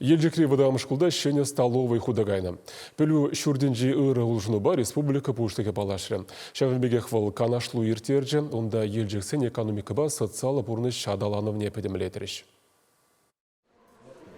Елжекре выдам шкулда шене столовой худагайна. Пелю шурденжи ыры улжынуба республика пуштыге палашры. Шавенбеге хвал канашлу иртерже, онда елжексен экономикаба социалы бурны шадаланывне педемлетеріш.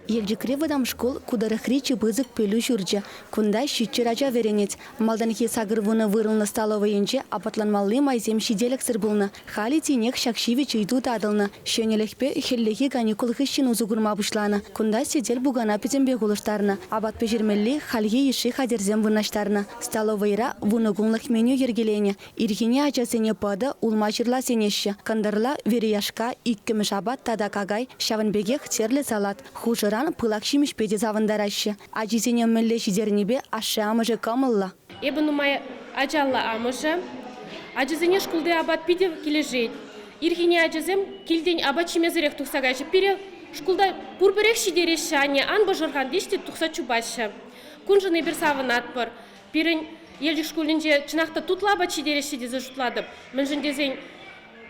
Елжекре выдам школ кударахричи бызык пелю жүрже. Кунда шитчерача веренец. Малданхи сагырвуны вырылны столовайынче апатланмалли майзем шиделек сырбылны. Хали тинек шакшивич иду тадылны. Шөнелекпе хеллеги каникулы шин узугурма бушланы. Кунда сидел бугана петембе гулыштарны. Абат пежермелли хальге иши хадерзем вырнаштарны. Столовайра вунугунлых меню ергелене. Ирхине ачасене пады улмачырла сенеші. Кандарла верияшка иккіміш абат тадакагай шавынбегех терлі салат. Хужыр пылак шимиш педе завандарашы. Ажизене мэлле шидернебе ашы амыжы камылла. Эбі нумай ажалла амыжы. Ажизене шкулды абат педе кележет. Ирхине ажизем келден абат шимезірек тұқсағашы. Пере шкулда бұрбірек шидереші ане ан бажырған дешті тұқса чубашы. Күнжыны бір савын атпыр. Перен елжік шкулінже чынақта тұтла абат шидереші дезе жұтладып. Мінжін дезен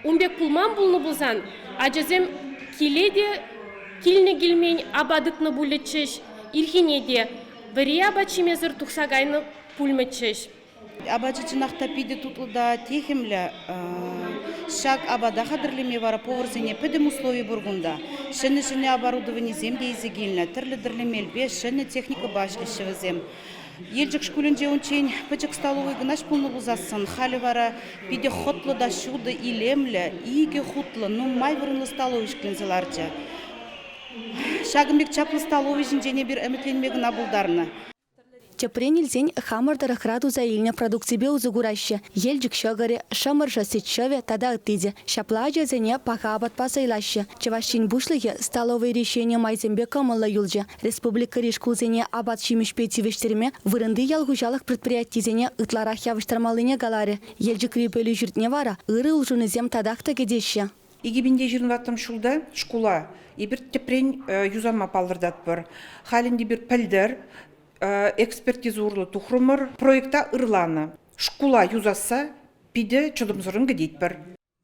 умбек пулман бұлны бұлзан. Ажизем келеде Килне гилмень абадытны булечеш, ирхинеде, вари абачимезір тұқсағайны пульмечеш. Абачы чынақта пиде тұтылда техемлі, шак абада қадырлеме бара поварзене педем условий бургунда. Шыны оборудование земде изегильна, тірлі-дірлемелбе, шыны техника башлеші візем. Елжік шкулінде ончен пөчік столовый гынаш пулны бұлзасын, халі бара пиде хотлы да шуды илемлі, иге хутлы, нумай вырынлы столовый шклензеларча. Шагымбек чаплы столовый жинжене бір әмітленмегін абылдарны. Чапренилзень хамырдары храду заилня продукцибе узугураща. Елжик шагаре, шамырша сетшаве тада аттиде. Шапладжа зене паха абат пасайлаща. Чавашчин бушлыге столовые решения майзембе камылла юлжа. Республика решкул зене абат шимишпе тивештерме вырынды ялгужалых предприятий зене ытларах явыштармалыне галаре. Елжик рипелі жүртне вара, ыры улжуны зем тадақта кедеща. Игибинде жирнваттым шулда шкула. Ибір тепрен юзанма палдырдат бір. Халінде бір пілдер, экспертизурлы тухрумыр, проекта ырланы. Шкула юзаса, пиде чудымзырын гедет бір.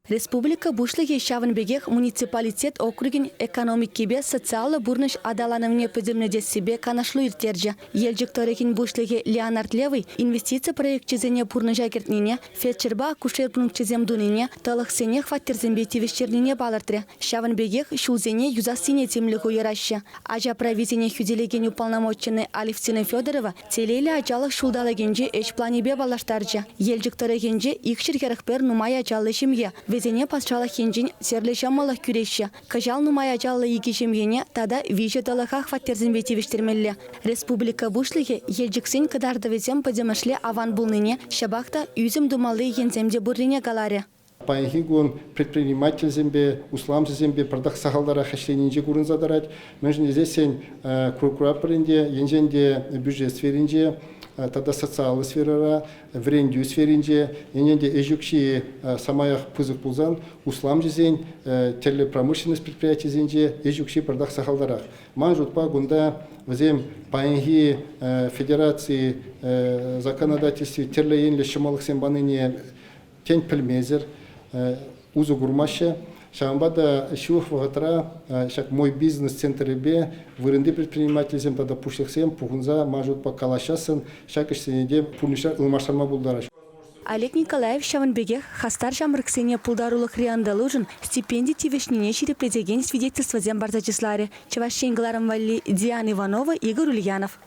Республика бушлыге шавынбегех муниципалитет округин экономиккебе социалы бурныш адаланымне пөзімнеде себе канашлы иртерже. Елжік торекин бушлыге Леонард Левый инвестиция проектчезене бурныжа кертнене, фельдшерба кушерпункчезем дунине, талықсене хваттерзембе тивештернине балыртре. Шавынбегех шулзене юзасыне темлігу ераща. Ажа правизене хюделеген уполномоченный Алевтина Федорова телейлі ажалық шулдалагенже эш планебе балаштаржа. Елжік торекенже икшір керіқпер нумай ажалы шимге. Везене пасчала хенжин серлеші малах күреші. Кажал нумай ажалы еге жемгене тада вижі далаға хваттерзен бетевіштермелі. Республика бушлығы елжіксен кадарды везем падемашле аван булныне шабақта үзім думалы енземде буррине галаре. Паихигун предприниматель зембе, услам зембе, продах сахалдара хашленинже курын задарать. Между здесь круапренде, енженде бюджет сферинже, тогда социальная сфера, врендю сферинже, енженде эжукши самаях пызык пулзан, услам зень, телепромышленность предприятий зенже, эжукши продах сахалдара. Манжутпа гунда взем паихи федерации законодательстве терлеенле шамалых сембаныне тень пельмезер, узу гурмаще, шамбада шух вагатра, шак мой бизнес-центр бе, вырынды предприниматель тогда пушлихсем, пухунза, мажут по калашасын, шак ишсенеде пурниша ылмашарма булдара. Олег Николаев шавынбегех хастар жамрыксене пулдарулых риандалужын стипендий тивешнине ширепледеген свидетельство зембарзачисларе. Чавашченгыларым валли Диана Иванова, Игорь Ульянов.